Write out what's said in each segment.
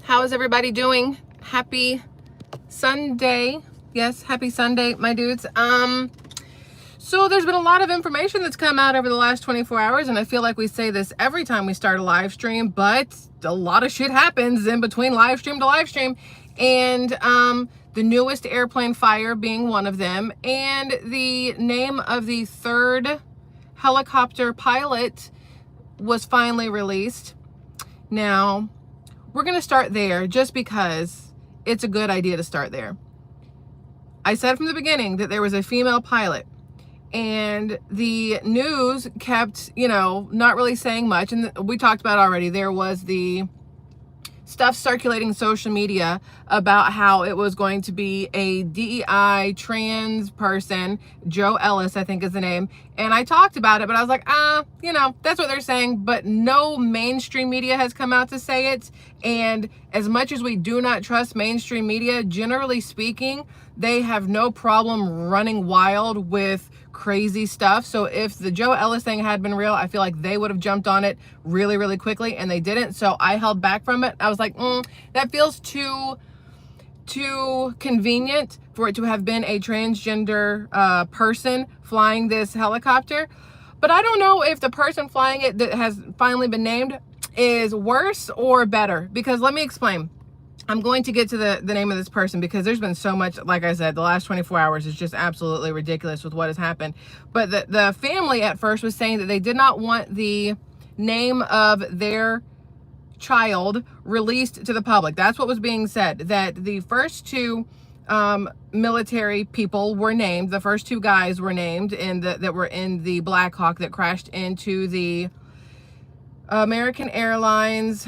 How is everybody doing? Happy Sunday. Yes, happy Sunday, my dudes. So there's been a lot of information that's come out over the last 24 hours, and I feel like we say this every time we start a live stream, but a lot of shit happens in between live stream to live stream. And the newest airplane fire being one of them, and the name of the third helicopter pilot was finally released. Now, we're going to start there just because it's a good idea to start there. I said from the beginning that there was a female pilot, and the news kept, not really saying much. And we talked about already, there was the stuff circulating social media about how it was going to be a DEI trans person, Joe Ellis, I think is the name. And I talked about it, but I was like, that's what they're saying, but no mainstream media has come out to say it. And as much as we do not trust mainstream media, generally speaking, they have no problem running wild with crazy stuff. So if the Joe Ellis thing had been real, I feel like they would have jumped on it really, really quickly, and they didn't. So I held back from it. I was like, that feels too convenient for it to have been a transgender person flying this helicopter. But I don't know if the person flying it that has finally been named is worse or better, because let me explain. I'm going to get to the name of this person because there's been so much, like I said, the last 24 hours is just absolutely ridiculous with what has happened. But the family at first was saying that they did not want the name of their child released to the public. That's what was being said, that the first two military people were named, the first two guys were named that were in the Black Hawk that crashed into the American Airlines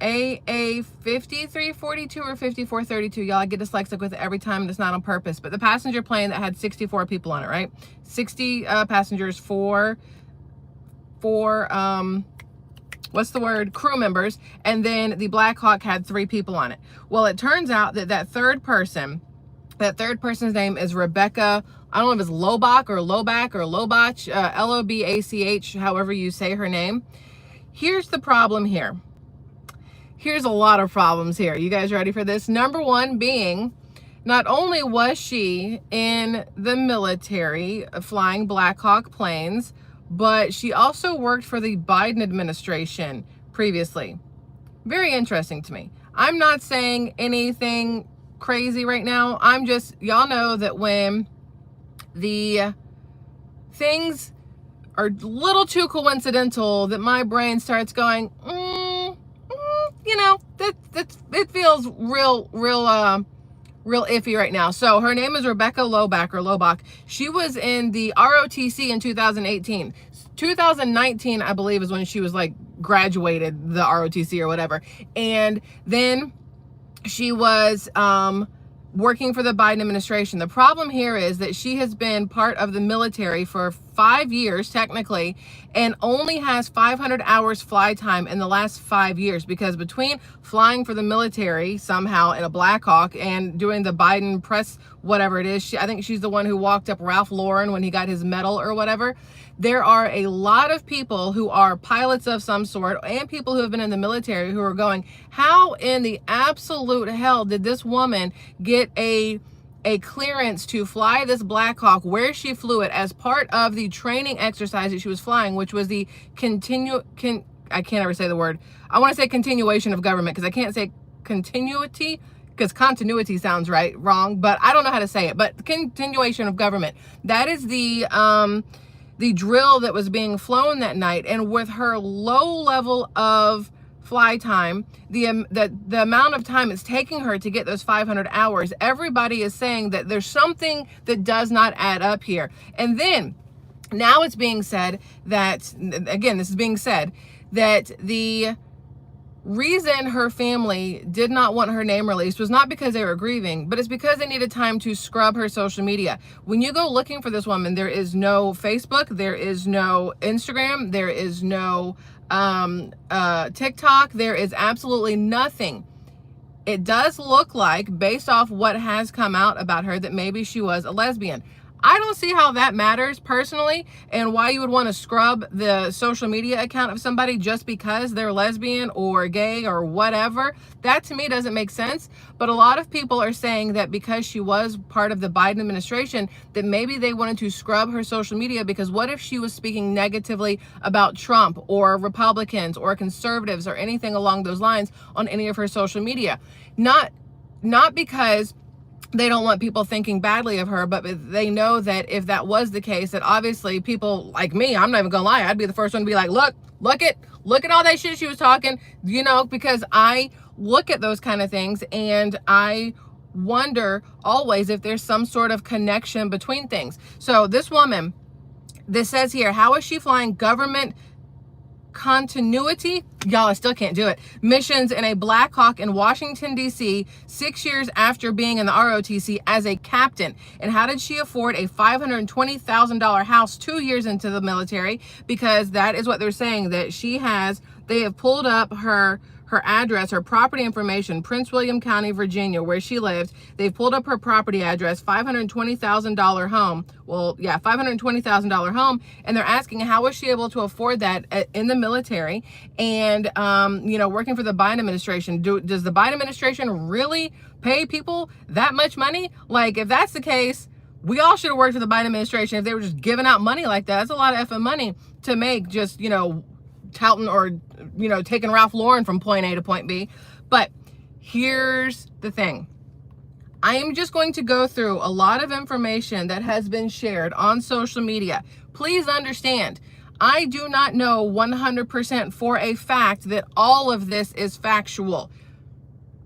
AA 5342 or 5432. Y'all, I get dyslexic with it every time, and it's not on purpose. But the passenger plane that had 64 people on it, right? 60 passengers, four what's the word? Crew members. And then the Black Hawk had 3 people on it. Well, it turns out that third person's name is Rebecca. I don't know if it's Lobach or Lobach or Lobach, Lobach, however you say her name. Here's the problem here. Here's a lot of problems here. You guys ready for this? Number one being, not only was she in the military flying Black Hawk planes, but she also worked for the Biden administration previously. Very interesting to me. I'm not saying anything crazy right now. I'm just, y'all know that when the things are a little too coincidental, that my brain starts going, it feels real iffy right now. So her name is Rebecca Lobach. She was in the ROTC in 2018. 2019, I believe, is when she was graduated the ROTC or whatever. And then she was working for the Biden administration. The problem here is that she has been part of the military for 5 years, technically, and only has 500 hours fly time in the last 5 years, because between flying for the military somehow in a Black Hawk and doing the Biden press, whatever it is, I think she's the one who walked up Ralph Lauren when he got his medal or whatever. There are a lot of people who are pilots of some sort and people who have been in the military who are going, how in the absolute hell did this woman get a clearance to fly this Black Hawk where she flew it as part of the training exercise that she was flying, which was the I can't ever say the word. I want to say continuation of government, because I can't say continuity, because continuity sounds wrong, but I don't know how to say it. But continuation of government. That is the drill that was being flown that night. And with her low level of fly time, the amount of time it's taking her to get those 500 hours, everybody is saying that there's something that does not add up here. And then now it's being said that, again, this is being said, that the reason her family did not want her name released was not because they were grieving, but it's because they needed time to scrub her social media. When you go looking for this woman, there is no Facebook, there is no Instagram, there is no TikTok, there is absolutely nothing. It does look like, based off what has come out about her, that maybe she was a lesbian. I don't see how that matters personally, and why you would want to scrub the social media account of somebody just because they're lesbian or gay or whatever. That to me doesn't make sense. But a lot of people are saying that because she was part of the Biden administration, that maybe they wanted to scrub her social media, because what if she was speaking negatively about Trump or Republicans or conservatives or anything along those lines on any of her social media? Not because they don't want people thinking badly of her, but they know that if that was the case, that obviously people like me, I'm not even gonna lie, I'd be the first one to be like, look at all that shit she was talking, you know, because I look at those kind of things and I wonder always if there's some sort of connection between things. So this woman, this says here, how is she flying government continuity, y'all, I still can't do it, missions in a Black Hawk in Washington, D.C., 6 years after being in the ROTC as a captain? And how did she afford a $520,000 house 2 years into the military? Because that is what they're saying, that she has, they have pulled up her address, her property information, Prince William County, Virginia, where she lived. They've pulled up her property address, $520,000 home. Well, yeah, $520,000 home. And they're asking, how was she able to afford that in the military and, you know, working for the Biden administration? Does the Biden administration really pay people that much money? Like, if that's the case, we all should have worked for the Biden administration. If they were just giving out money like that, that's a lot of effing money to make just, you know, touting or, you know, taking Ralph Lauren from point A to point B. But here's the thing. I am just going to go through a lot of information that has been shared on social media. Please understand, I do not know 100% for a fact that all of this is factual.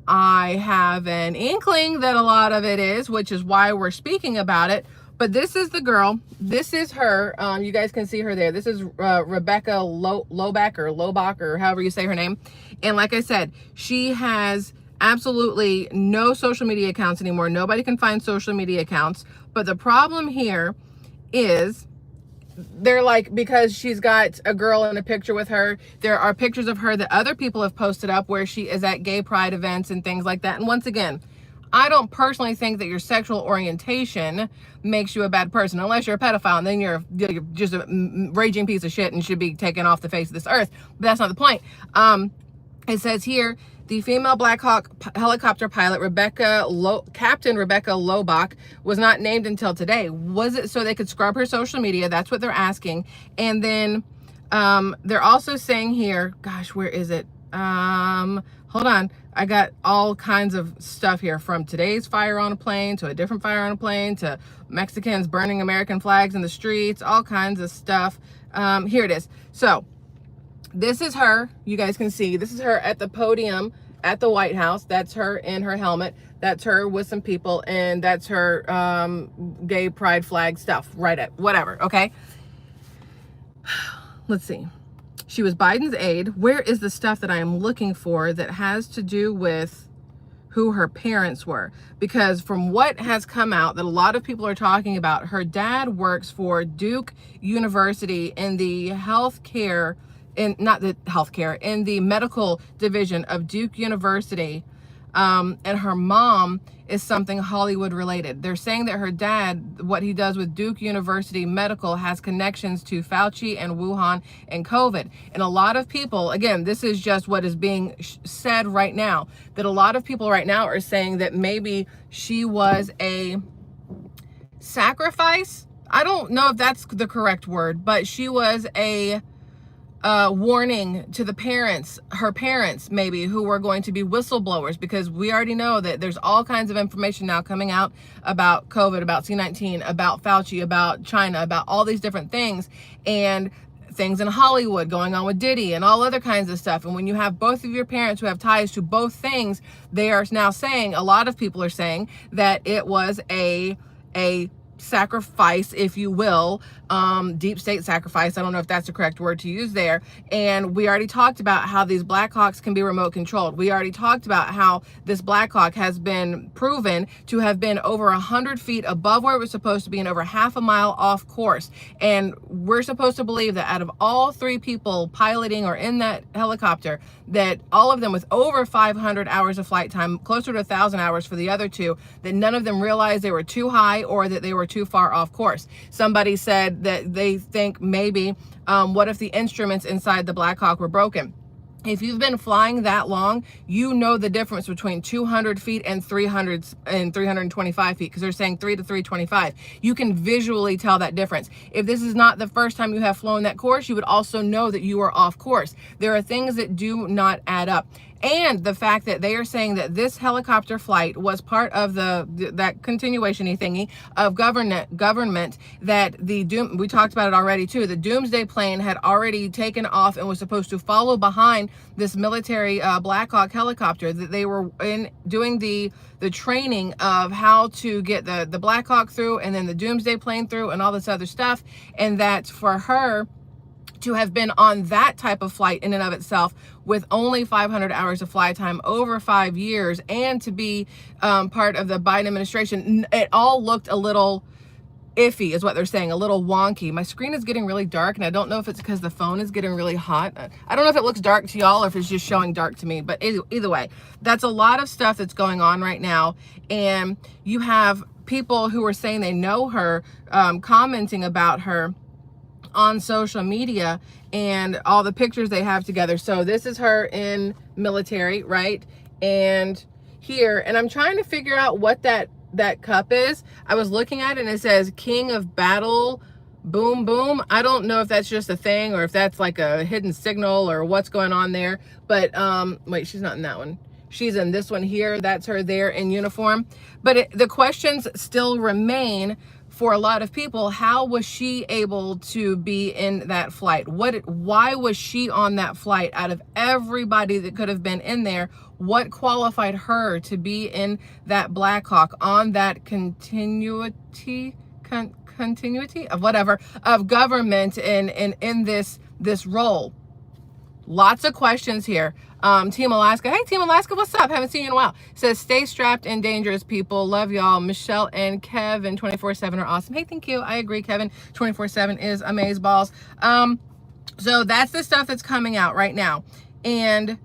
I have an inkling that a lot of it is, which is why we're speaking about it. But this is the girl. This is her. You guys can see her there. This is Rebecca Lobach, or however you say her name. And like I said, she has absolutely no social media accounts anymore. Nobody can find social media accounts. But the problem here is, they're like, because she's got a girl in a picture with her, there are pictures of her that other people have posted up where she is at gay pride events and things like that. And once again, I don't personally think that your sexual orientation makes you a bad person, unless you're a pedophile, and then you're just a raging piece of shit and should be taken off the face of this earth. But that's not the point. It says here, the female Black Hawk helicopter pilot, Captain Rebecca Lobach, was not named until today. Was it so they could scrub her social media? That's what they're asking. And then they're also saying here, gosh, where is it? Hold on. I got all kinds of stuff here, from today's fire on a plane to a different fire on a plane to Mexicans burning American flags in the streets, all kinds of stuff. Here it is. So this is her. You guys can see, this is her at the podium at the White House. That's her in her helmet. That's her with some people, and that's her gay pride flag stuff right at whatever. Okay. Let's see. She was Biden's aide. Where is the stuff that I am looking for that has to do with who her parents were? Because from what has come out that a lot of people are talking about, her dad works for Duke University in the healthcare, in the medical division of Duke University. And her mom is something Hollywood related. They're saying that her dad, what he does with Duke University Medical, has connections to Fauci and Wuhan and COVID. And a lot of people, again, this is just what is being said right now, that a lot of people right now are saying that maybe she was a sacrifice. I don't know if that's the correct word, but she was a warning to the parents, her parents maybe, who were going to be whistleblowers, because we already know that there's all kinds of information now coming out about COVID, about C-19, about Fauci, about China, about all these different things, and things in Hollywood going on with Diddy and all other kinds of stuff. And when you have both of your parents who have ties to both things, they are now saying, a lot of people are saying, that it was a sacrifice, if you will, deep state sacrifice. I don't know if that's the correct word to use there. And we already talked about how these Black Hawks can be remote controlled. We already talked about how this Black Hawk has been proven to have been over 100 feet above where it was supposed to be and over half a mile off course. And we're supposed to believe that out of all three people piloting or in that helicopter, that all of them with over 500 hours of flight time, closer to 1,000 hours for the other two, that none of them realized they were too high or that they were too far off course. Somebody said that they think maybe, what if the instruments inside the Black Hawk were broken? If you've been flying that long, you know the difference between 200 feet and 300 and 325 feet, because they're saying 3 to 325. You can visually tell that difference. If this is not the first time you have flown that course, you would also know that you are off course. There are things that do not add up. And the fact that they are saying that this helicopter flight was part of that continuation-y thingy of government that we talked about it already too. The Doomsday plane had already taken off and was supposed to follow behind this military Black Hawk helicopter, that they were doing the training of how to get the Black Hawk through, and then the Doomsday plane through, and all this other stuff. And that for her to have been on that type of flight in and of itself with only 500 hours of flight time over 5 years, and to be part of the Biden administration, it all looked a little iffy, is what they're saying, a little wonky. My screen is getting really dark, and I don't know if it's because the phone is getting really hot. I don't know if it looks dark to y'all or if it's just showing dark to me, but either way, that's a lot of stuff that's going on right now. And you have people who are saying they know her, commenting about her on social media and all the pictures they have together. So this is her in military, right? And here, and I'm trying to figure out what that cup is. I was looking at it and it says King of Battle Boom Boom. I don't know if that's just a thing or if that's like a hidden signal or what's going on there. But wait, she's not in that one. She's in this one here. That's her there in uniform. But the questions still remain for a lot of people. How was she able to be in that flight? Why was she on that flight out of everybody that could have been in there? What qualified her to be in that Black Hawk on that continuity of whatever, of government in this role? Lots of questions here. Team Alaska. Hey, Team Alaska, what's up? Haven't seen you in a while. Says, stay strapped and dangerous, people. Love y'all. Michelle and Kevin 24/7 are awesome. Hey, thank you. I agree, Kevin. 24/7 is amazeballs. So that's the stuff that's coming out right now. And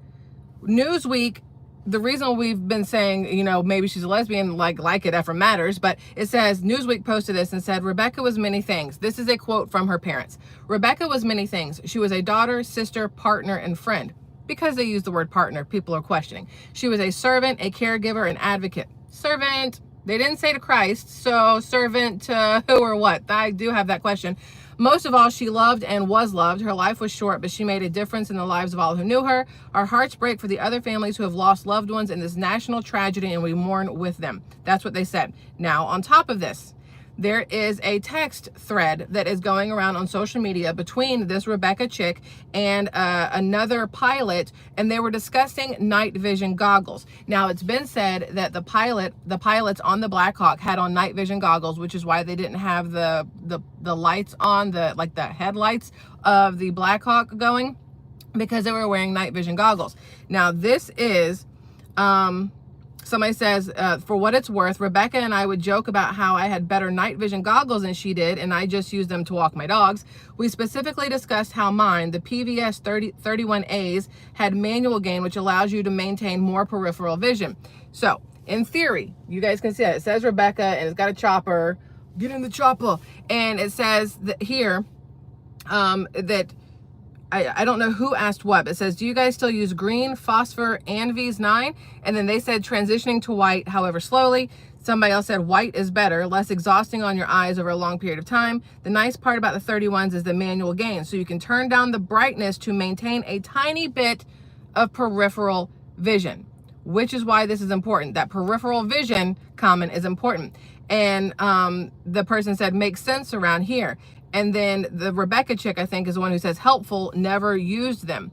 Newsweek, the reason we've been saying, you know, maybe she's a lesbian, like it ever matters, but it says, Newsweek posted this and said, Rebecca was many things. This is a quote from her parents. Rebecca was many things. She was a daughter, sister, partner, and friend. Because they use the word partner, people are questioning. She was a servant, a caregiver, an advocate. Servant, they didn't say to Christ, so servant to who or what? I do have that question. Most of all, she loved and was loved. Her life was short, but she made a difference in the lives of all who knew her. Our hearts break for the other families who have lost loved ones in this national tragedy, and we mourn with them. That's what they said. Now, on top of this, there is a text thread that is going around on social media between this Rebecca chick and another pilot, and they were discussing night vision goggles. Now, it's been said that the pilots on the Black Hawk had on night vision goggles, which is why they didn't have the lights on, the headlights of the Black Hawk going, because they were wearing night vision goggles. Now, this is somebody says, for what it's worth, Rebecca and I would joke about how I had better night vision goggles than she did, and I just used them to walk my dogs. We specifically discussed how mine, the PVS 31As, had manual gain, which allows you to maintain more peripheral vision. So, in theory, you guys can see it. It says Rebecca, and it's got a chopper. Get in the chopper. And it says that here, that I don't know who asked what, but it says, do you guys still use green, phosphor, and V's 9? And then they said transitioning to white, however slowly. Somebody else said white is better, less exhausting on your eyes over a long period of time. The nice part about the 31s is the manual gain. So you can turn down the brightness to maintain a tiny bit of peripheral vision, which is why this is important. That peripheral vision comment is important. And the person said, makes sense around here. And then the Rebecca chick, I think, is the one who says helpful, never used them.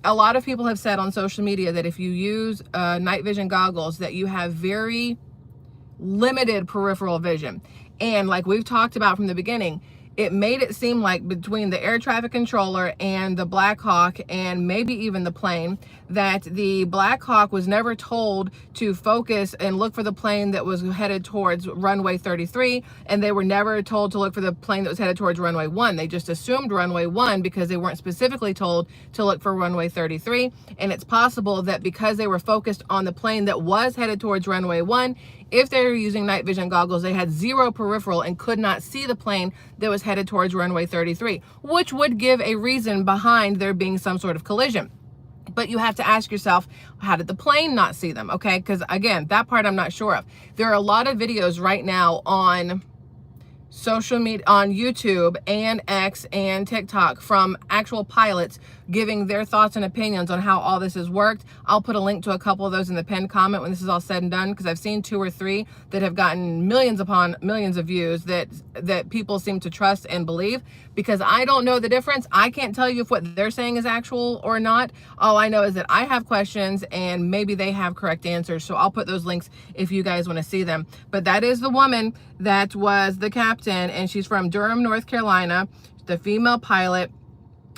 A lot of people have said on social media that if you use night vision goggles, that you have very limited peripheral vision. And like we've talked about from the beginning, it made it seem like between the air traffic controller and the Black Hawk, and maybe even the plane, that the Black Hawk was never told to focus and look for the plane that was headed towards runway 33, and they were never told to look for the plane that was headed towards runway 1. They just assumed runway 1 because they weren't specifically told to look for runway 33. And it's possible that because they were focused on the plane that was headed towards runway 1, if they were using night vision goggles, they had zero peripheral and could not see the plane that was headed towards runway 33, which would give a reason behind there being some sort of collision. But you have to ask yourself, how did the plane not see them? Okay, because again, that part I'm not sure of. There are a lot of videos right now on social media, on YouTube and X and TikTok, from actual pilots giving their thoughts and opinions on how all this has worked. I'll put a link to a couple of those in the pinned comment when this is all said and done, because I've seen 2 or 3 that have gotten millions upon millions of views that people seem to trust and believe, because I don't know the difference. I can't tell you if what they're saying is actual or not. All I know is that I have questions and maybe they have correct answers. So I'll put those links if you guys want to see them. But that is the woman that was the captain, and she's from Durham, North Carolina, the female pilot.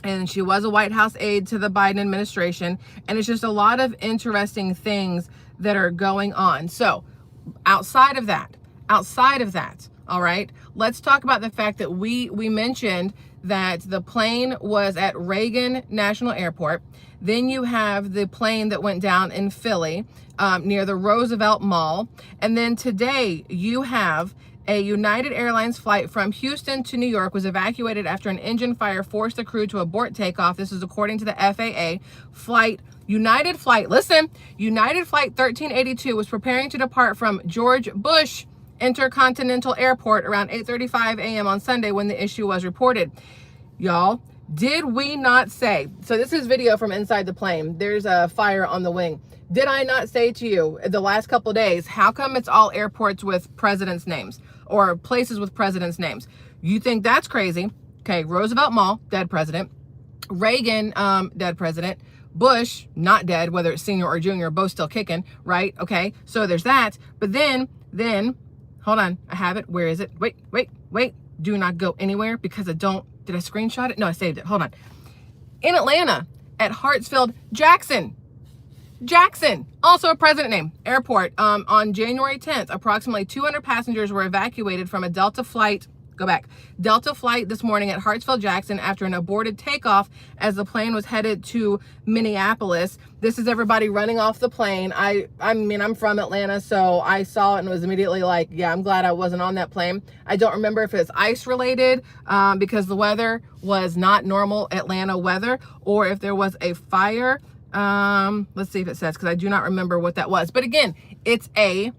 And she was a White House aide to the Biden administration. And it's just a lot of interesting things that are going on. So outside of that, all right, let's talk about the fact that we mentioned that the plane was at Reagan National Airport. Then you have the plane that went down in Philly near the Roosevelt Mall. And then today you have a United Airlines flight from Houston to New York was evacuated after an engine fire forced the crew to abort takeoff. This is according to the FAA. United Flight 1382 was preparing to depart from George Bush Intercontinental Airport around 8:35 a.m. on Sunday when the issue was reported. Y'all, did we not say? So this is video from inside the plane. There's a fire on the wing. Did I not say to you the last couple of days, how come it's all airports with presidents' names or places with presidents' names? You think that's crazy? Okay, Roosevelt Mall, dead president. Reagan, dead president. Bush, not dead, whether it's senior or junior, both still kicking, right? Okay, so there's that. But then, hold on, I have it. Where is it? Wait. Do not go anywhere because I don't, did I screenshot it? No, I saved it. Hold on. In Atlanta, at Hartsfield Jackson, also a president name, airport, on January 10th, approximately 200 passengers were evacuated from a Delta flight this morning at Hartsfield Jackson after an aborted takeoff as the plane was headed to Minneapolis. This is everybody running off the plane. I mean, I'm from Atlanta, so I saw it and was immediately like, yeah, I'm glad I wasn't on that plane. I don't remember if it's ice related, because the weather was not normal Atlanta weather, or if there was a fire. Let's see if it says, because I do not remember what that was. But again, it's a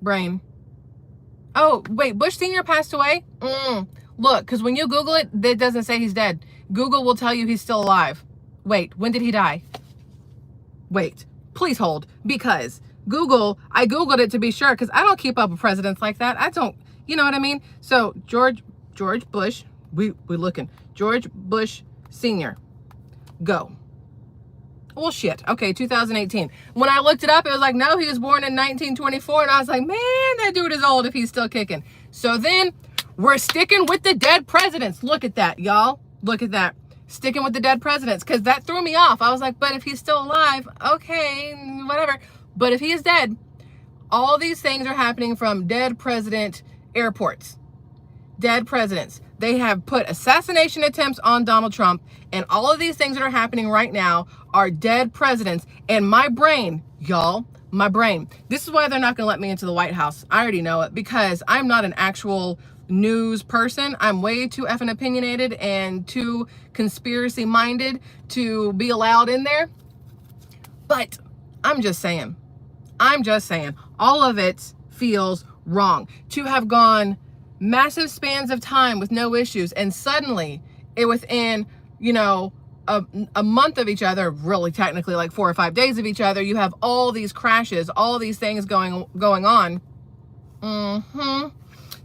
brain. Oh, wait, Bush Sr. passed away? Look, because when you Google it, it doesn't say he's dead. Google will tell you he's still alive. Wait, when did he die? Wait, please hold, because I Googled it to be sure, because I don't keep up with presidents like that. I don't, you know what I mean? So George Bush, we looking. George Bush Sr. Go. Well, shit. Okay, 2018. When I looked it up, it was like, no, he was born in 1924. And I was like, man, that dude is old if he's still kicking. So then we're sticking with the dead presidents. Look at that, y'all. Look at that. Sticking with the dead presidents, because that threw me off. I was like, but if he's still alive, okay, whatever. But if he is dead, all these things are happening from dead president airports. Dead presidents. They have put assassination attempts on Donald Trump, and all of these things that are happening right now are dead presidents. And my brain, y'all, this is why they're not going to let me into the White House. I already know it, because I'm not an actual news person. I'm way too effing opinionated and too conspiracy minded to be allowed in there. But I'm just saying, all of it feels wrong. To have gone massive spans of time with no issues, and suddenly within, a month of each other, really technically like 4 or 5 days of each other, you have all these crashes, all these things going on.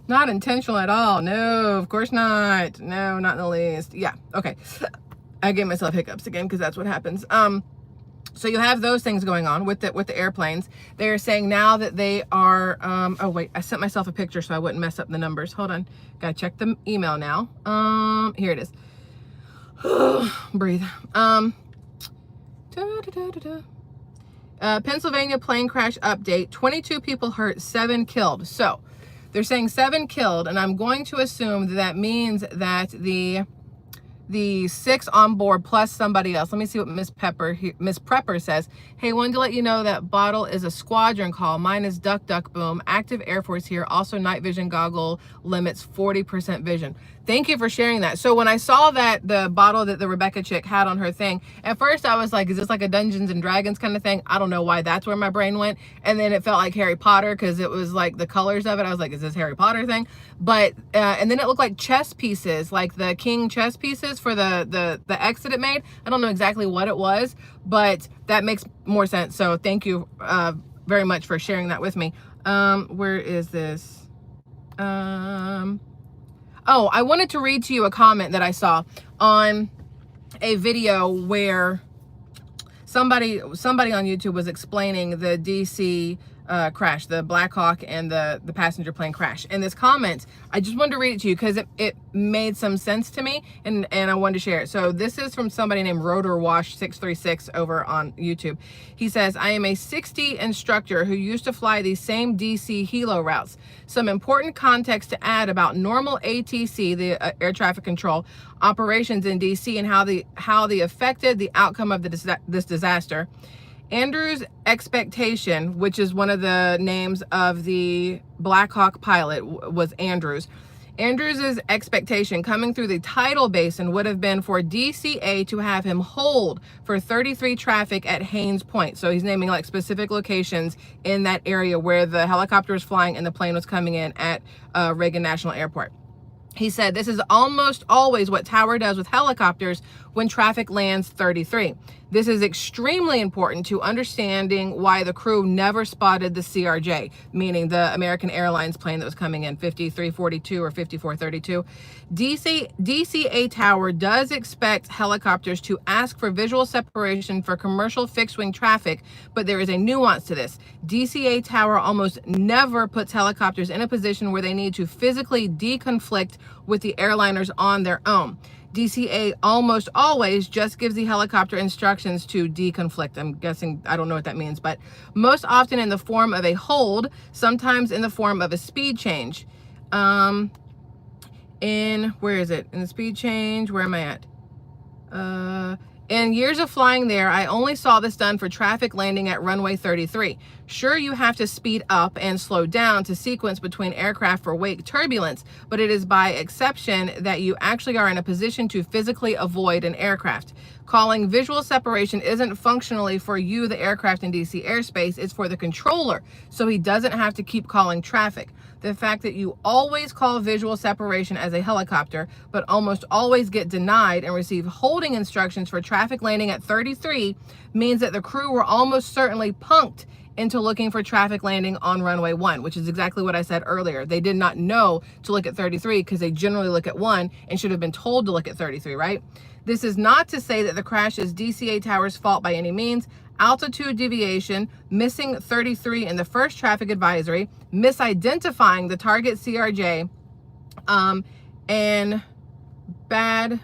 Not intentional at all. No, of course not. No, not in the least. Yeah, okay. I gave myself hiccups again, because that's what happens. So you have those things going on with the airplanes. They're saying now that they are, oh wait, I sent myself a picture so I wouldn't mess up the numbers. Hold on, gotta check the email now. Here it is. Breathe. Pennsylvania plane crash update, 22 people hurt, 7 killed. So they're saying 7 killed, and I'm going to assume that means that the the 6 on board plus somebody else. Let me see what Miss Prepper says. Hey, wanted to let you know that bottle is a squadron call. Mine is Duck Duck Boom. Active Air Force here. Also night vision goggle limits 40% vision. Thank you for sharing that. So when I saw that the bottle that the Rebecca chick had on her thing, at first I was like, is this like a Dungeons and Dragons kind of thing? I don't know why that's where my brain went. And then it felt like Harry Potter because it was like the colors of it. I was like, is this Harry Potter thing? But and then it looked like chess pieces, like the king chess pieces for the X that it made. I don't know exactly what it was, but that makes more sense. So thank you very much for sharing that with me. Where is this? Oh, I wanted to read to you a comment that I saw on a video where somebody on YouTube was explaining the DC crash, the Black Hawk and the passenger plane crash. And this comment, I just wanted to read it to you because it made some sense to me, and I wanted to share it. So this is from somebody named RotorWash636 over on YouTube. He says, I am a 60 instructor who used to fly these same DC helo routes. Some important context to add about normal ATC, the air traffic control operations in DC, and how they affected the outcome of this disaster. Andrew's expectation, which is one of the names of the Black Hawk pilot, was Andrew's. Andrews's expectation coming through the tidal basin would have been for DCA to have him hold for 33 traffic at Haynes Point. So he's naming like specific locations in that area where the helicopter was flying and the plane was coming in at Reagan National Airport. He said, this is almost always what Tower does with helicopters when traffic lands 33. This is extremely important to understanding why the crew never spotted the CRJ, meaning the American Airlines plane that was coming in, 5342 or 5432. DCA Tower does expect helicopters to ask for visual separation for commercial fixed-wing traffic, but there is a nuance to this. DCA Tower almost never puts helicopters in a position where they need to physically deconflict with the airliners on their own. DCA almost always just gives the helicopter instructions to deconflict. I'm guessing, I don't know what that means, but most often in the form of a hold, sometimes in the form of a speed change. Where is it? In the speed change, where am I at? In years of flying there, I only saw this done for traffic landing at runway 33. Sure, you have to speed up and slow down to sequence between aircraft for wake turbulence, but it is by exception that you actually are in a position to physically avoid an aircraft. Calling visual separation isn't functionally for you, the aircraft in DC airspace, it's for the controller, so he doesn't have to keep calling traffic. The fact that you always call visual separation as a helicopter, but almost always get denied and receive holding instructions for traffic landing at 33 means that the crew were almost certainly punked into looking for traffic landing on runway 1, which is exactly what I said earlier. They did not know to look at 33 because they generally look at 1 and should have been told to look at 33, right? This is not to say that the crash is DCA Tower's fault by any means. Altitude deviation, missing 33 in the first traffic advisory, misidentifying the target CRJ, and bad,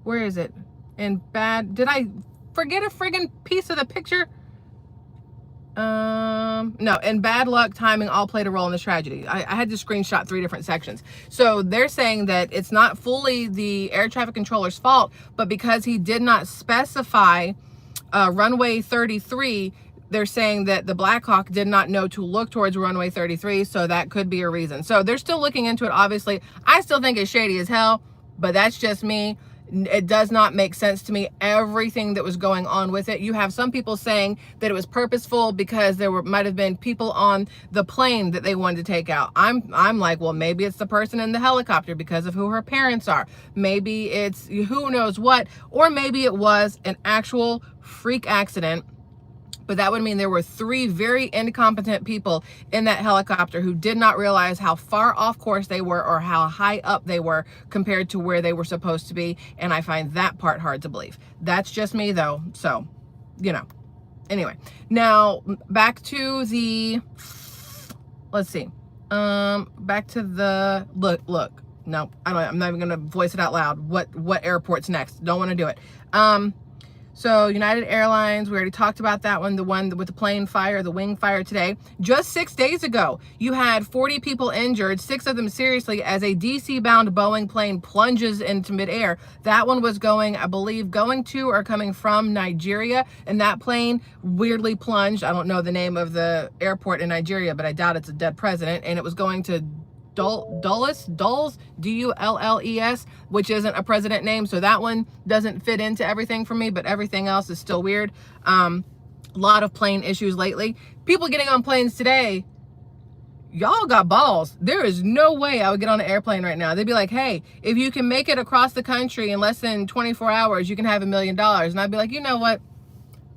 where is it? And bad, did I forget a friggin' piece of the picture? No, and bad luck timing all played a role in this tragedy. I had to screenshot 3 different sections. So they're saying that it's not fully the air traffic controller's fault, but because he did not specify runway 33, they're saying that the Black Hawk did not know to look towards runway 33, so that could be a reason. So they're still looking into it, obviously. I still think it's shady as hell, but that's just me. It does not make sense to me, everything that was going on with it. You have some people saying that it was purposeful because there might have been people on the plane that they wanted to take out. I'm like, well, maybe it's the person in the helicopter because of who her parents are. Maybe it's who knows what, or maybe it was an actual freak accident. But that would mean there were 3 very incompetent people in that helicopter who did not realize how far off course they were or how high up they were compared to where they were supposed to be. And I find that part hard to believe. That's just me though. So, you know, anyway, now back to the, let's see, back to the, look, no, I'm not even going to voice it out loud. What airport's next? Don't want to do it. So United Airlines, we already talked about that one, the one with the plane fire, the wing fire today. Just 6 days ago, you had 40 people injured, 6 of them seriously, as a DC-bound Boeing plane plunges into midair. That one was going, I believe, going to or coming from Nigeria, and that plane weirdly plunged. I don't know the name of the airport in Nigeria, but I doubt it's a dead president, and it was going to Dulles, D-U-L-L-E-S, which isn't a president name, so that one doesn't fit into everything for me, but everything else is still weird. A lot of plane issues lately. People getting on planes today, y'all got balls. There is no way I would get on an airplane right now. They'd be like, hey, if you can make it across the country in less than 24 hours, you can have $1 million. And I'd be like, you know what?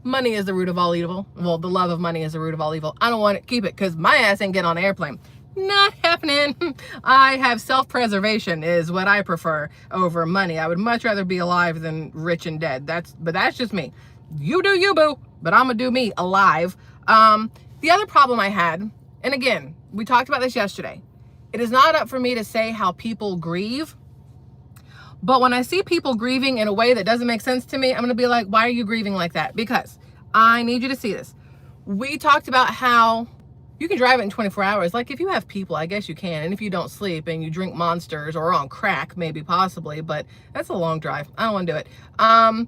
Money is the root of all evil. Well, the love of money is the root of all evil. I don't want to keep it because my ass ain't getting on an airplane. Not happening. I have self-preservation is what I prefer over money. I would much rather be alive than rich and dead. But that's just me. You do you, boo. But I'm gonna do me alive. The other problem I had, and again, we talked about this yesterday. It is not up for me to say how people grieve. But when I see people grieving in a way that doesn't make sense to me, I'm gonna be like, why are you grieving like that? Because I need you to see this. We talked about how you can drive it in 24 hours. Like if you have people, I guess you can. And if you don't sleep and you drink Monsters or on crack, maybe possibly, but that's a long drive. I don't want to do it. What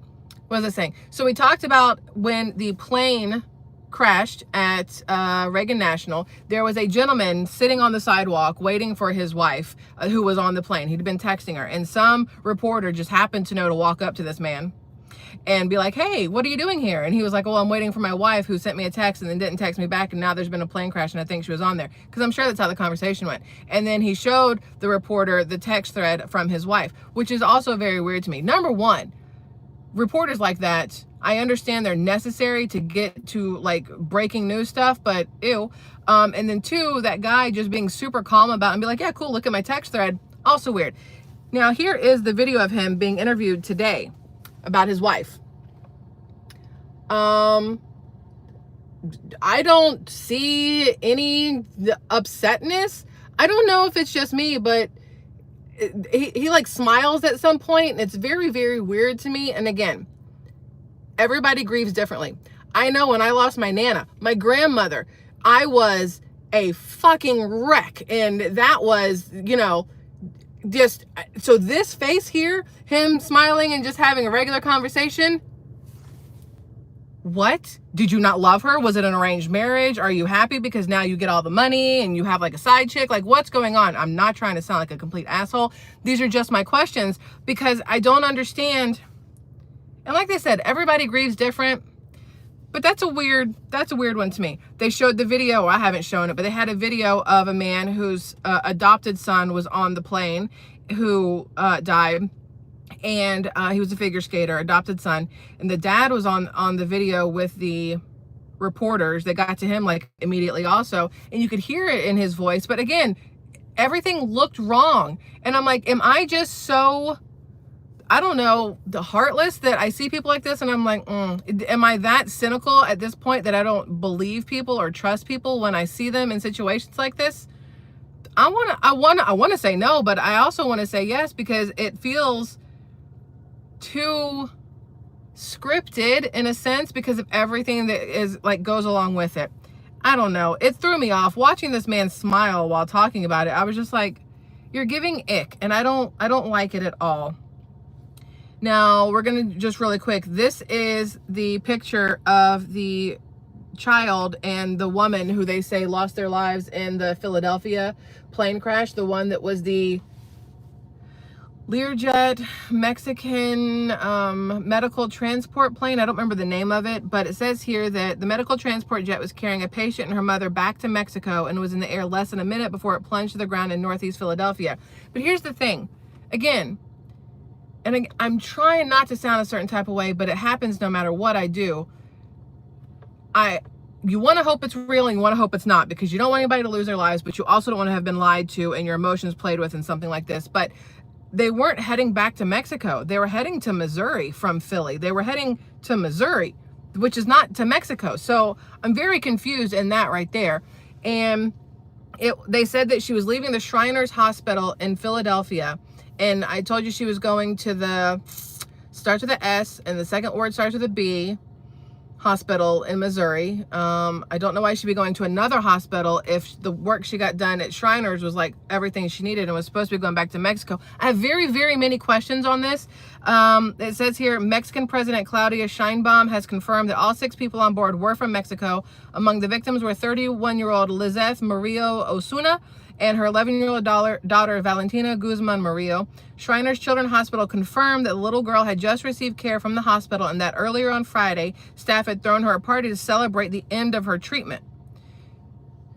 was I saying? So we talked about when the plane crashed at Reagan National, there was a gentleman sitting on the sidewalk waiting for his wife who was on the plane. He'd been texting her, and some reporter just happened to know to walk up to this man and be like, hey, what are you doing here? And he was like, well, I'm waiting for my wife who sent me a text and then didn't text me back, and now there's been a plane crash and I think she was on there. Because I'm sure that's how the conversation went. And then he showed the reporter the text thread from his wife, which is also very weird to me. Number one, reporters like that, I understand they're necessary to get to like breaking news stuff, but ew. And then two, that guy just being super calm about it and be like, yeah, cool, look at my text thread. Also weird. Now here is the video of him being interviewed today about his wife. I don't see any upsetness. I don't know if it's just me, but he like smiles at some point, and it's very, very weird to me. And again, everybody grieves differently. I know when I lost my Nana, my grandmother, I was a fucking wreck. And that was, you know, just, so this face here, him smiling and just having a regular conversation. What? Did you not love her? Was it an arranged marriage? Are you happy because now you get all the money and you have like a side chick? Like, what's going on? I'm not trying to sound like a complete asshole. These are just my questions because I don't understand. And like they said, everybody grieves different, but that's a weird one to me. They showed the video, I haven't shown it, but they had a video of a man whose adopted son was on the plane who died. And he was a figure skater, adopted son. And the dad was on the video with the reporters. They got to him like immediately also. And you could hear it in his voice. But again, everything looked wrong. And I'm like, am I just so, I don't know, the heartless that I see people like this and I'm like, am I that cynical at this point that I don't believe people or trust people when I see them in situations like this? I want to say no, but I also want to say yes, because it feels too scripted in a sense because of everything that is like goes along with it. I don't know. It threw me off watching this man smile while talking about it. I was just like, you're giving ick, and I don't like it at all. Now we're gonna just really quick. This is the picture of the child and the woman who they say lost their lives in the Philadelphia plane crash, the one that was the Learjet Mexican medical transport plane. I don't remember the name of it, but it says here that the medical transport jet was carrying a patient and her mother back to Mexico and was in the air less than a minute before it plunged to the ground in Northeast Philadelphia. But here's the thing, again, and I'm trying not to sound a certain type of way, but it happens no matter what I do. You want to hope it's real and you want to hope it's not, because you don't want anybody to lose their lives, but you also don't want to have been lied to and your emotions played with in something like this. But they weren't heading back to Mexico. They were heading to Missouri from Philly. They were heading to Missouri, which is not to Mexico. So I'm very confused in that right there. And they said that she was leaving the Shriners Hospital in Philadelphia. And I told you she was going to the starts with a S, and the second word starts with a B. Hospital in Missouri. I don't know why she'd be going to another hospital if the work she got done at Shriners was like everything she needed and was supposed to be going back to Mexico. I have very, very many questions on this. It says here, Mexican President Claudia Sheinbaum has confirmed that all 6 people on board were from Mexico. Among the victims were 31-year-old Lizeth Murillo Osuna and her 11-year-old daughter, Valentina Guzman Murillo. Shriners Children's Hospital confirmed that the little girl had just received care from the hospital and that earlier on Friday, staff had thrown her a party to celebrate the end of her treatment.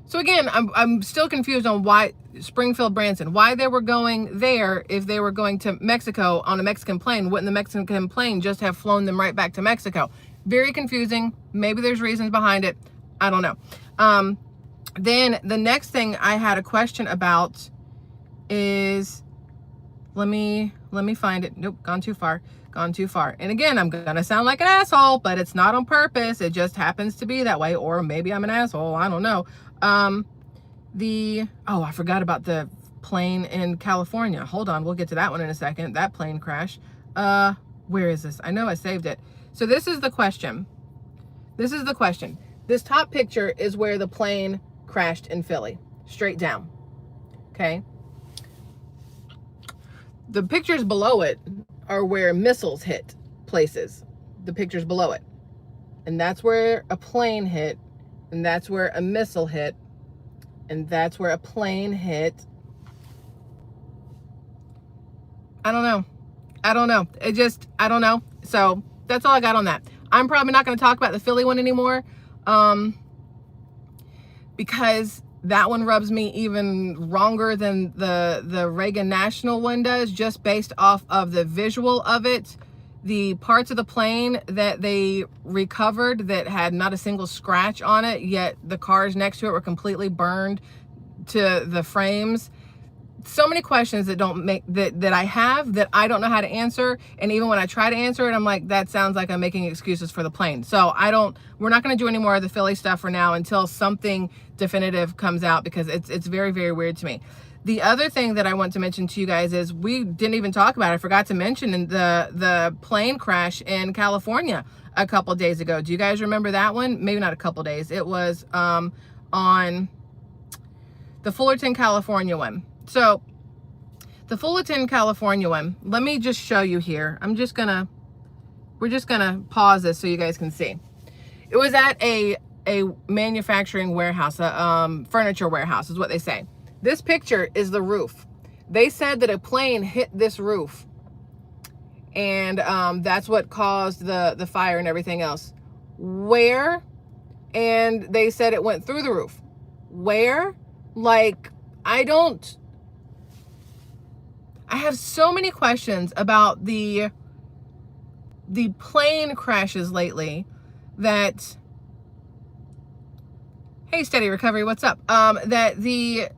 So again, I'm still confused on why Springfield Branson, why they were going there if they were going to Mexico on a Mexican plane. Wouldn't the Mexican plane just have flown them right back to Mexico? Very confusing. Maybe there's reasons behind it. I don't know. Then the next thing I had a question about is, let me find it. Nope, gone too far. And again, I'm gonna sound like an asshole, but it's not on purpose. It just happens to be that way, or maybe I'm an asshole. I don't know. I forgot about the plane in California. Hold on, we'll get to that one in a second. That plane crash. Where is this? I know I saved it. So this is the question. This top picture is where the plane crashed in Philly, straight down. Okay. The pictures below it are where missiles hit places. The pictures below it. And that's where a plane hit. And that's where a missile hit. And that's where a plane hit. I don't know. I don't know. So that's all I got on that. I'm probably not going to talk about the Philly one anymore. Because that one rubs me even wronger than the Reagan National one does, just based off of the visual of it. The parts of the plane that they recovered that had not a single scratch on it, yet the cars next to it were completely burned to the frames. So many questions that don't make that I have that I don't know how to answer. And even when I try to answer it, I'm like, that sounds like I'm making excuses for the plane. So we're not going to do any more of the Philly stuff for now until something definitive comes out, because it's very, very weird to me. The other thing that I want to mention to you guys is we didn't even talk about it. I forgot to mention in the plane crash in California a couple days ago. Do you guys remember that one? Maybe not a couple days. It was on the Fullerton, California one. So the Fullerton, California one, let me just show you here. We're just gonna pause this so you guys can see. It was at a manufacturing warehouse, a furniture warehouse is what they say. This picture is the roof. They said that a plane hit this roof, and that's what caused the fire and everything else. Where? And they said it went through the roof. Where? Like, I have so many questions about the plane crashes lately that, hey, Steady Recovery, what's up? That the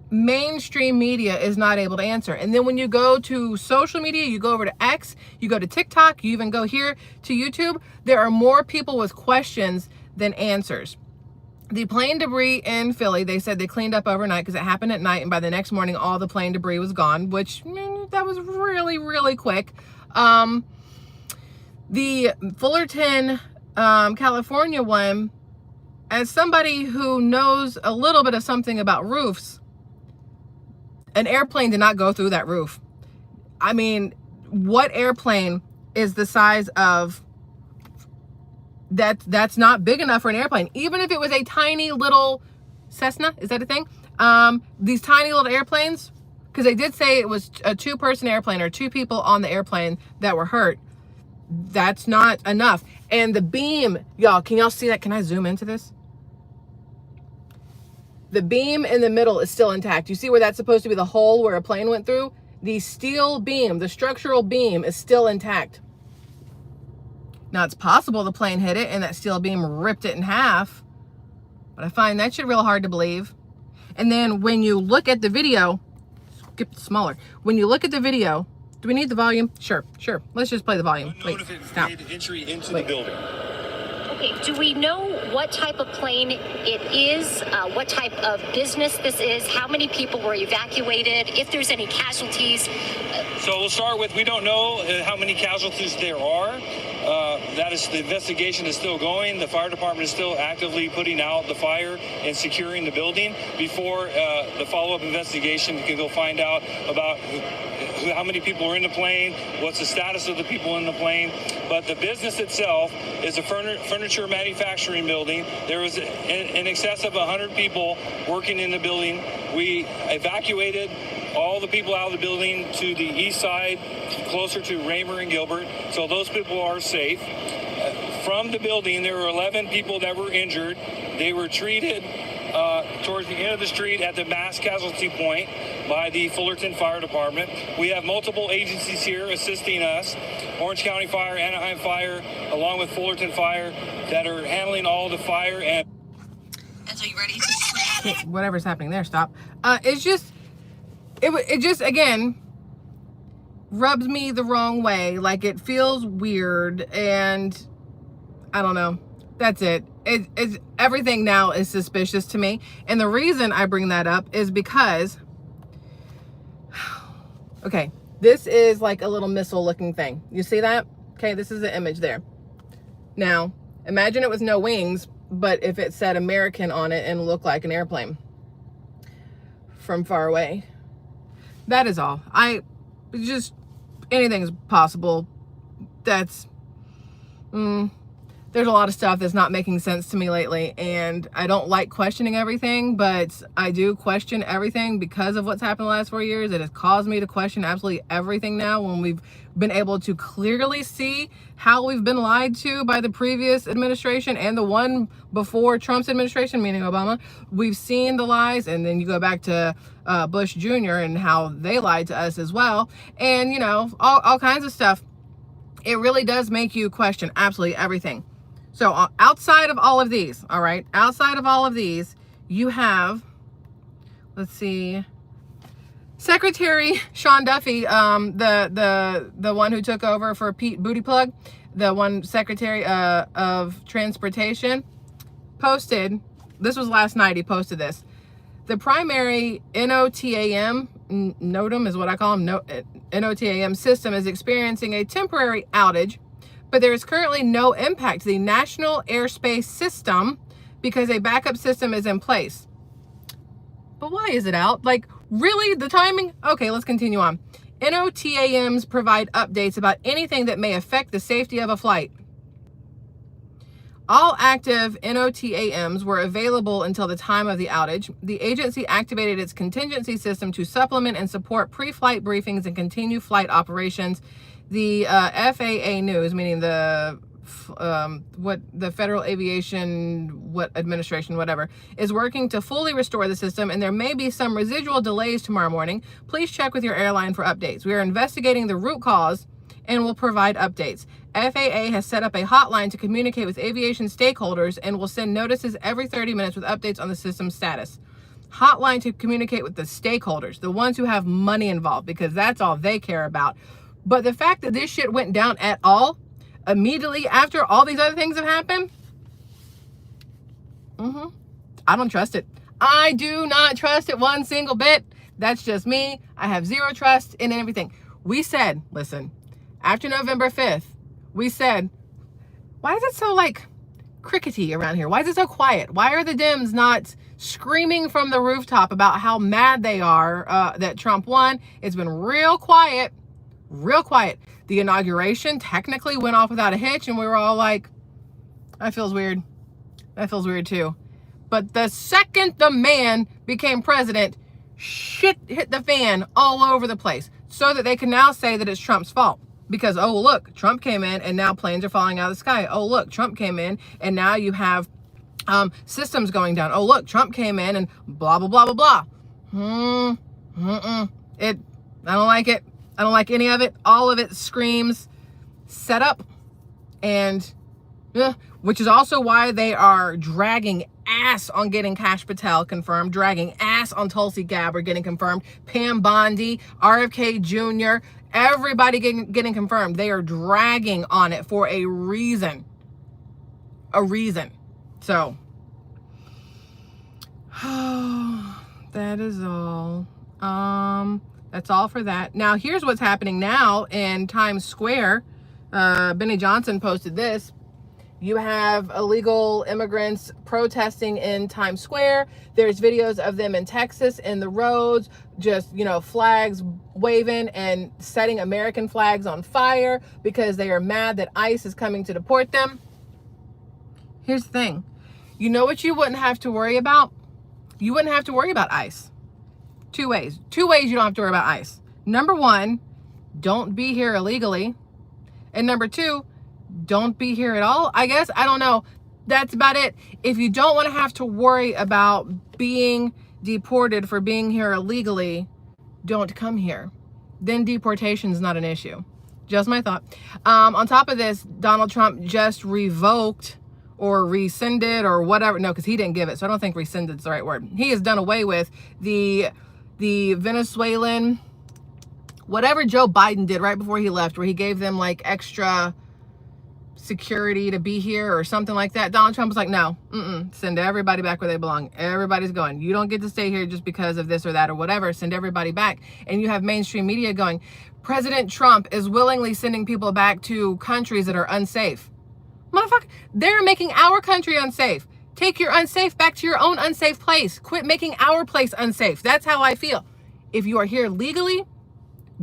mainstream media is not able to answer. And then when you go to social media, you go over to X, you go to TikTok, you even go here to YouTube, there are more people with questions than answers. The plane debris in Philly, they said they cleaned up overnight because it happened at night, and by the next morning, all the plane debris was gone, which that was really, really quick. The Fullerton, California one, as somebody who knows a little bit of something about roofs, an airplane did not go through that roof. I mean, what airplane is the size of that's not big enough for an airplane? Even if it was a tiny little Cessna, is that a thing? These tiny little airplanes, because they did say it was a 2-person airplane or 2 people on the airplane that were hurt. That's not enough. And the beam, y'all, can y'all see that? Can I zoom into this? The beam in the middle is still intact. You see where that's supposed to be the hole where a plane went through? The steel beam, the structural beam is still intact. Now, it's possible the plane hit it and that steel beam ripped it in half, but I find that shit real hard to believe. And then when you look at the video, skip smaller. When you look at the video, do we need the volume? Sure. Let's just play the volume. Wait, stop. Entry into the building. Do we know what type of plane it is, what type of business this is, how many people were evacuated, if there's any casualties? So we'll start with, we don't know how many casualties there are. The investigation is still going. The fire department is still actively putting out the fire and securing the building before the follow-up investigation can go find out about how many people are in the plane, what's the status of the people in the plane. But the business itself is a furniture manufacturing building. There was in excess of 100 people working in the building. We evacuated all the people out of the building to the east side, closer to Raymer and Gilbert, so those people are safe. From the building, there were 11 people that were injured. They were treated towards the end of the street at the mass casualty point by the Fullerton Fire Department. We have multiple agencies here assisting us, Orange County Fire, Anaheim Fire, along with Fullerton Fire, that are handling all the fire. And so you ready to whatever's happening there, stop. It just, again, rubs me the wrong way. Like, it feels weird, and I don't know. That's it. It's everything now is suspicious to me. And the reason I bring that up is because, okay, this is like a little missile looking thing. You see that? Okay, this is the image there. Now, imagine it was no wings, but if it said American on it and looked like an airplane from far away. That is all. Anything's possible. There's a lot of stuff that's not making sense to me lately, and I don't like questioning everything, but I do question everything because of what's happened the last 4 years. It has caused me to question absolutely everything now, when we've been able to clearly see how we've been lied to by the previous administration and the one before Trump's administration, meaning Obama. We've seen the lies, and then you go back to Bush Jr. and how they lied to us as well, and you know, all kinds of stuff. It really does make you question absolutely everything. So outside of all of these, all right, outside of all of these, you have, let's see, Secretary Sean Duffy, the one who took over for Pete Buttigieg, the one Secretary of Transportation, posted, this was last night, he posted this. The primary NOTAM is what I call them, NOTAM system is experiencing a temporary outage, but there is currently no impact to the national airspace system because a backup system is in place. But why is it out? Like, really? The timing? Okay, let's continue on. NOTAMs provide updates about anything that may affect the safety of a flight. All active NOTAMs were available until the time of the outage. The agency activated its contingency system to supplement and support pre-flight briefings and continue flight operations. The FAA News, meaning the Federal Aviation Administration, whatever, is working to fully restore the system, and there may be some residual delays tomorrow morning. Please check with your airline for updates. We are investigating the root cause and will provide updates. FAA has set up a hotline to communicate with aviation stakeholders and will send notices every 30 minutes with updates on the system's status. Hotline to communicate with the stakeholders, the ones who have money involved, because that's all they care about. But the fact that this shit went down at all, immediately after all these other things have happened, I don't trust it. I do not trust it one single bit. That's just me. I have zero trust in everything. We said, listen, after November 5th, we said, why is it so like crickety around here? Why is it so quiet? Why are the Dems not screaming from the rooftop about how mad they are that Trump won? It's been real quiet. Real quiet. The inauguration technically went off without a hitch, and we were all like, that feels weird. That feels weird too. But the second the man became president, shit hit the fan all over the place, so that they can now say that it's Trump's fault. Because, oh, look, Trump came in and now planes are falling out of the sky. Oh, look, Trump came in and now you have systems going down. Oh, look, Trump came in and blah, blah, blah, blah, blah. I don't like it. I don't like any of it. All of it screams setup, and which is also why they are dragging ass on getting Kash Patel confirmed, dragging ass on Tulsi Gabbard getting confirmed, Pam Bondi, RFK Jr., everybody getting confirmed. They are dragging on it for a reason. a reason. So, that is all. That's all for that. Now, here's what's happening now in Times Square. Benny Johnson posted this. You have illegal immigrants protesting in Times Square. There's videos of them in Texas in the roads, just, you know, flags waving and setting American flags on fire because they are mad that ICE is coming to deport them. Here's the thing. You know what you wouldn't have to worry about? You wouldn't have to worry about ICE. Two ways you don't have to worry about ICE. Number one, don't be here illegally. And number two, don't be here at all. I guess, I don't know. That's about it. If you don't want to have to worry about being deported for being here illegally, don't come here. Then deportation is not an issue. Just my thought. On top of this, Donald Trump just revoked or rescinded or whatever. No, because he didn't give it. So I don't think rescinded is the right word. He has done away with the Venezuelan, whatever Joe Biden did right before he left, where he gave them like extra security to be here or something like that. Donald Trump was like, no, send everybody back where they belong. Everybody's going. You don't get to stay here just because of this or that or whatever. Send everybody back. And you have mainstream media going, President Trump is willingly sending people back to countries that are unsafe. Motherfucker, they're making our country unsafe. Take your unsafe back to your own unsafe place. Quit making our place unsafe. That's how I feel. If you are here legally,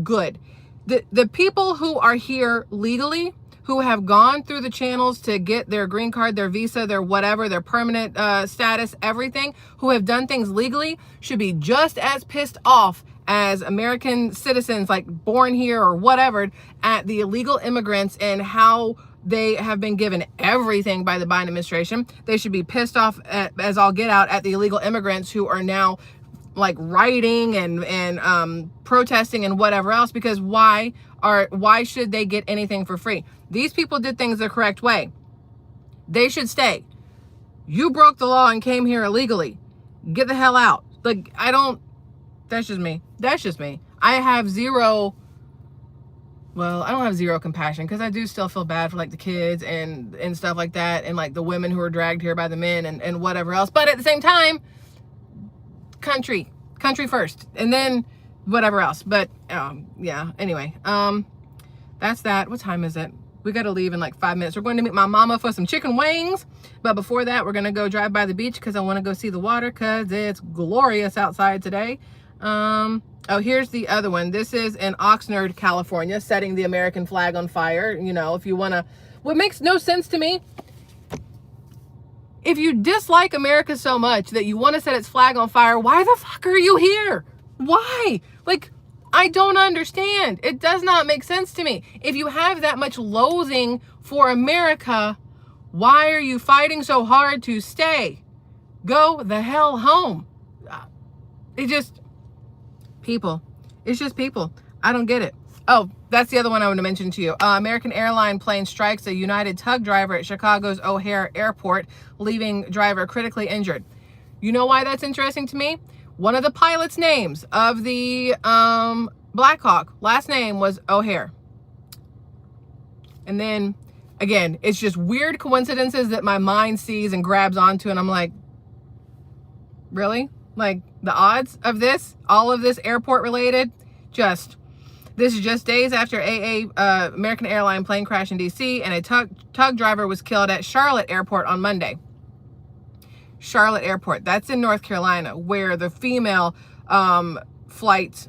good. The people who are here legally, who have gone through the channels to get their green card, their visa, their whatever, their permanent status, everything, who have done things legally, should be just as pissed off as American citizens, like born here or whatever, at the illegal immigrants and how they have been given everything by the Biden administration. They should be pissed off as all get out at the illegal immigrants who are now like rioting and protesting and whatever else, because why should they get anything for free? These people did things the correct way. They should stay. You broke the law and came here illegally. Get the hell out. Like, that's just me. That's just me. I have zero compassion, because I do still feel bad for like the kids and stuff like that, and like the women who are dragged here by the men and whatever else. But at the same time, country first, and then whatever else. But yeah, anyway, that's that. What time is it? We got to leave in like 5 minutes. We're going to meet my mama for some chicken wings, but before that, we're going to go drive by the beach because I want to go see the water because it's glorious outside today. Oh, here's the other one. This is in Oxnard, California, setting the American flag on fire. You know, if you want to, what makes no sense to me, if you dislike America so much that you want to set its flag on fire, why the fuck are you here? Why? Like, I don't understand. It does not make sense to me. If you have that much loathing for America, why are you fighting so hard to stay? Go the hell home. It's just people. I don't get it. Oh, that's the other one I want to mention to you. American airline plane strikes a United tug driver at Chicago's O'Hare Airport, leaving driver critically injured. You know why that's interesting to me? One of the pilots' names of the Blackhawk, last name was O'Hare. And then, again, it's just weird coincidences that my mind sees and grabs onto, and I'm like, really? Like, the odds of this, all of this airport related, this is just days after American airline plane crash in DC, and a tug driver was killed at Charlotte Airport on Monday. Charlotte Airport, that's in North Carolina, where the female flight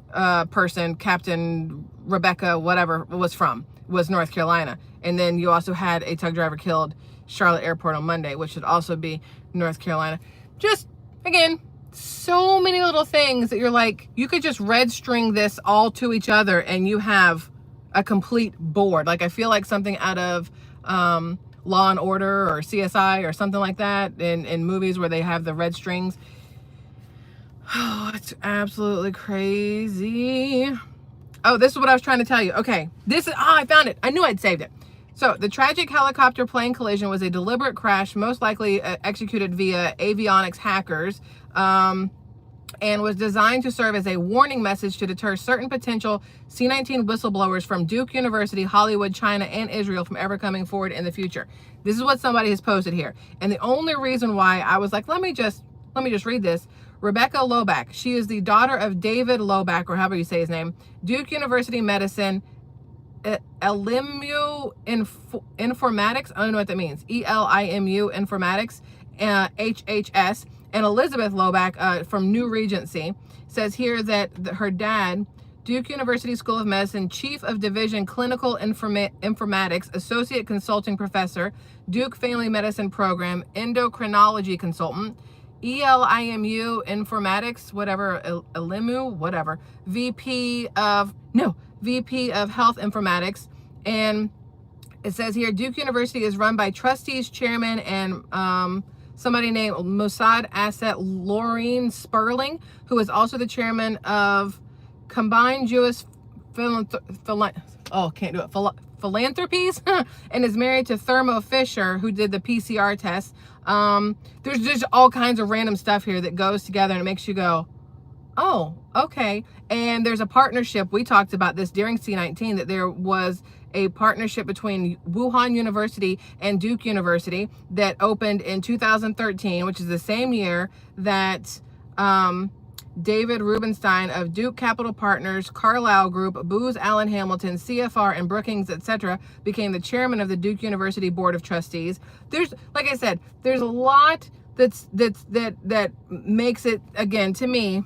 person, Captain Rebecca, whatever, was North Carolina. And then you also had a tug driver killed Charlotte Airport on Monday, which should also be North Carolina. Just, again, so many little things that you're like, you could just red string this all to each other and you have a complete board. Like, I feel like something out of Law and Order or CSI or something like that in movies where they have the red strings. Oh, it's absolutely crazy. Oh, this is what I was trying to tell you. Okay, I found it. I knew I'd saved it. So the tragic helicopter plane collision was a deliberate crash, most likely executed via avionics hackers. and was designed to serve as a warning message to deter certain potential C-19 whistleblowers from Duke University, Hollywood, China, and Israel from ever coming forward in the future. This is what somebody has posted here. And the only reason why I was like, let me just read this. Rebecca Loback. She is the daughter of David Loback, or however you say his name, Duke University Medicine, Elimu Informatics. I don't know what that means. ELIMU Informatics, HHS. And Elizabeth Loback from New Regency says here that her dad, Duke University School of Medicine, Chief of Division Clinical Informatics, Associate Consulting Professor, Duke Family Medicine Program, Endocrinology Consultant, ELIMU Informatics, whatever, Elimu, whatever, VP of Health Informatics. And it says here, Duke University is run by trustees, chairman, and somebody named Mossad Asset Laureen Sperling, who is also the chairman of Combined Jewish Philanthropies and is married to Thermo Fisher, who did the PCR test. There's just all kinds of random stuff here that goes together and it makes you go, oh, okay. And there's a partnership. We talked about this during C19, that there was a partnership between Wuhan University and Duke University that opened in 2013, which is the same year that David Rubenstein of Duke Capital Partners, Carlyle Group, Booz Allen Hamilton, CFR, and Brookings, etc., became the chairman of the Duke University Board of Trustees. There's, like I said, there's a lot that makes it, again, to me,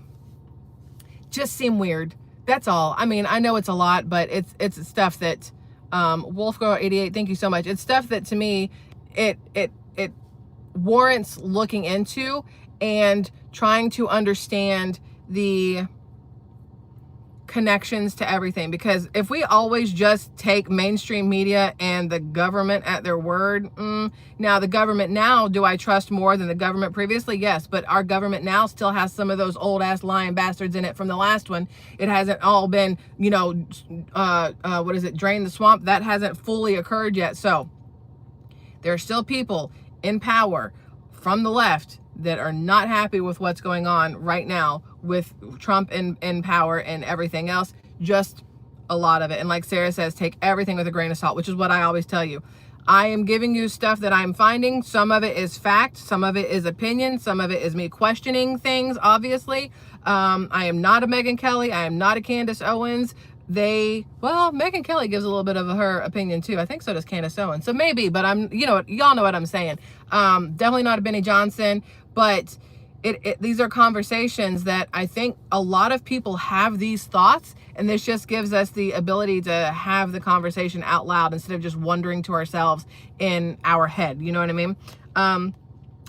just seem weird. That's all. I mean, I know it's a lot, but it's stuff that Wolfgirl88, thank you so much. It's stuff that to me it warrants looking into and trying to understand the connections to everything, because if we always just take mainstream media and the government at their word, now the government now, do I trust more than the government previously? Yes, but our government now still has some of those old ass lying bastards in it from the last one. It hasn't all been, you know, drain the swamp. That hasn't fully occurred yet. So there are still people in power from the left that are not happy with what's going on right now with Trump in power and everything else. Just a lot of it. And like Sarah says, take everything with a grain of salt, which is what I always tell you. I am giving you stuff that I'm finding. Some of it is fact. Some of it is opinion. Some of it is me questioning things, obviously. I am not a Megyn Kelly. I am not a Candace Owens. Megyn Kelly gives a little bit of her opinion too. I think so does Candace Owens. So maybe, but y'all know what I'm saying. Definitely not a Benny Johnson, but these are conversations that I think a lot of people have these thoughts, and this just gives us the ability to have the conversation out loud instead of just wondering to ourselves in our head. You know what I mean?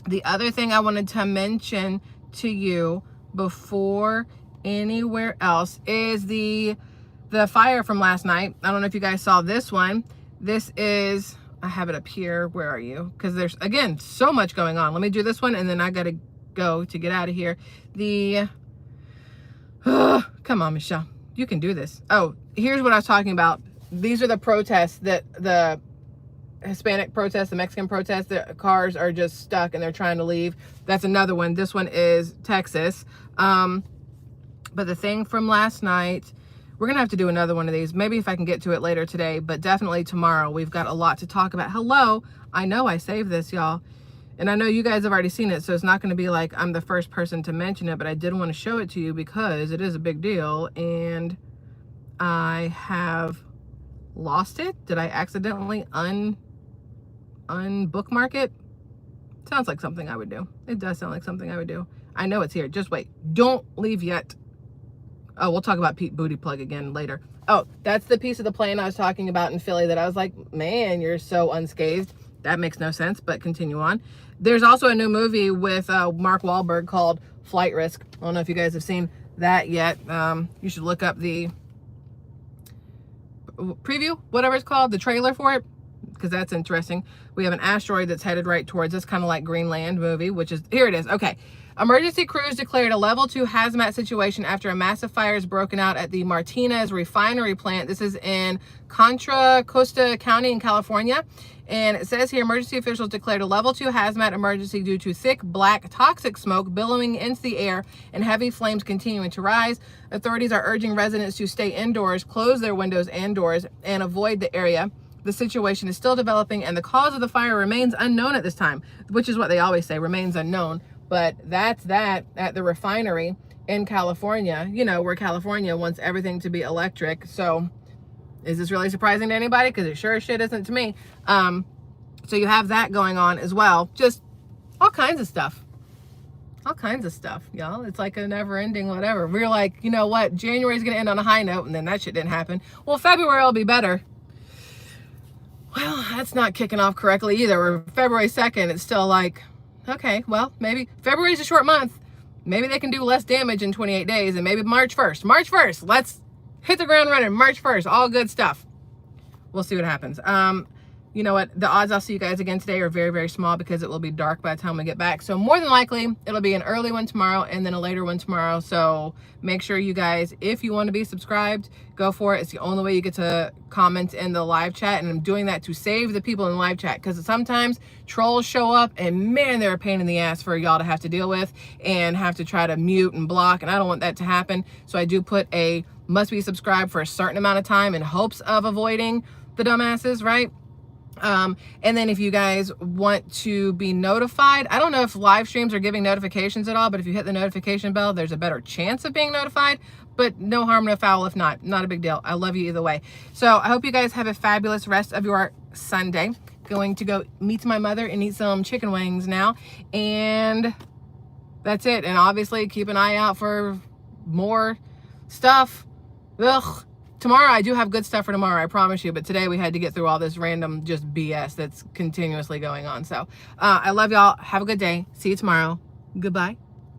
The other thing I wanted to mention to you before anywhere else is the fire from last night. I don't know if you guys saw this one. This is, I have it up here. Where are you? Because there's, again, so much going on. Let me do this one, and then I got to go to get out of here. Come on, Michelle. You can do this. Oh, here's what I was talking about. These are the protests, that the Hispanic protests, the Mexican protests. The cars are just stuck and they're trying to leave. That's another one. This one is Texas. But the thing from last night, we're going to have to do another one of these. Maybe if I can get to it later today, but definitely tomorrow. We've got a lot to talk about. Hello. I know I saved this, y'all. And I know you guys have already seen it, so it's not going to be like I'm the first person to mention it, but I did want to show it to you because it is a big deal, and I have lost it. Did I accidentally unbookmark it? Sounds like something I would do. It does sound like something I would do. I know it's here. Just wait. Don't leave yet. Oh, we'll talk about Pete Booty Plug again later. Oh, that's the piece of the plane I was talking about in Philly that I was like, man, you're so unscathed. That makes no sense, but continue on. There's also a new movie with Mark Wahlberg called Flight Risk. I don't know if you guys have seen that yet. You should look up the preview, whatever it's called, the trailer for it, because that's interesting. We have an asteroid that's headed right towards us, kind of like Greenland movie, which is, here it is. Okay. Emergency crews declared a level 2 hazmat situation after a massive fire has broken out at the Martinez Refinery plant. This is in Contra Costa County in California. And it says here, emergency officials declared a level 2 hazmat emergency due to thick, black, toxic smoke billowing into the air and heavy flames continuing to rise. Authorities are urging residents to stay indoors, close their windows and doors, and avoid the area. The situation is still developing and the cause of the fire remains unknown at this time, which is what they always say, remains unknown. But that's that at the refinery in California, you know, where California wants everything to be electric. So is this really surprising to anybody? Because it sure as shit isn't to me. So you have that going on as well. Just all kinds of stuff. All kinds of stuff, y'all. It's like a never ending whatever. We're like, you know what? January's going to end on a high note, and then that shit didn't happen. Well, February will be better. Well, that's not kicking off correctly either. Or February 2nd, it's still like, okay, well, maybe February's a short month. Maybe they can do less damage in 28 days, and maybe March 1st. March 1st, let's hit the ground running. March 1st, all good stuff. We'll see what happens. You know what? The odds I'll see you guys again today are very, very small because it will be dark by the time we get back. So more than likely, it'll be an early one tomorrow and then a later one tomorrow. So make sure you guys, if you want to be subscribed, go for it. It's the only way you get to comment in the live chat. And I'm doing that to save the people in the live chat because sometimes trolls show up and man, they're a pain in the ass for y'all to have to deal with and have to try to mute and block. And I don't want that to happen. So I do put a must be subscribed for a certain amount of time in hopes of avoiding the dumbasses, right? And then if you guys want to be notified, I don't know if live streams are giving notifications at all, but if you hit the notification bell, there's a better chance of being notified, but no harm, no foul. If not a big deal. I love you either way. So I hope you guys have a fabulous rest of your Sunday. Going to go meet my mother and eat some chicken wings now. And that's it. And obviously keep an eye out for more stuff. Ugh. Tomorrow, I do have good stuff for tomorrow, I promise you. But today, we had to get through all this random just BS that's continuously going on. So, I love y'all. Have a good day. See you tomorrow. Goodbye.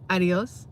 Adios.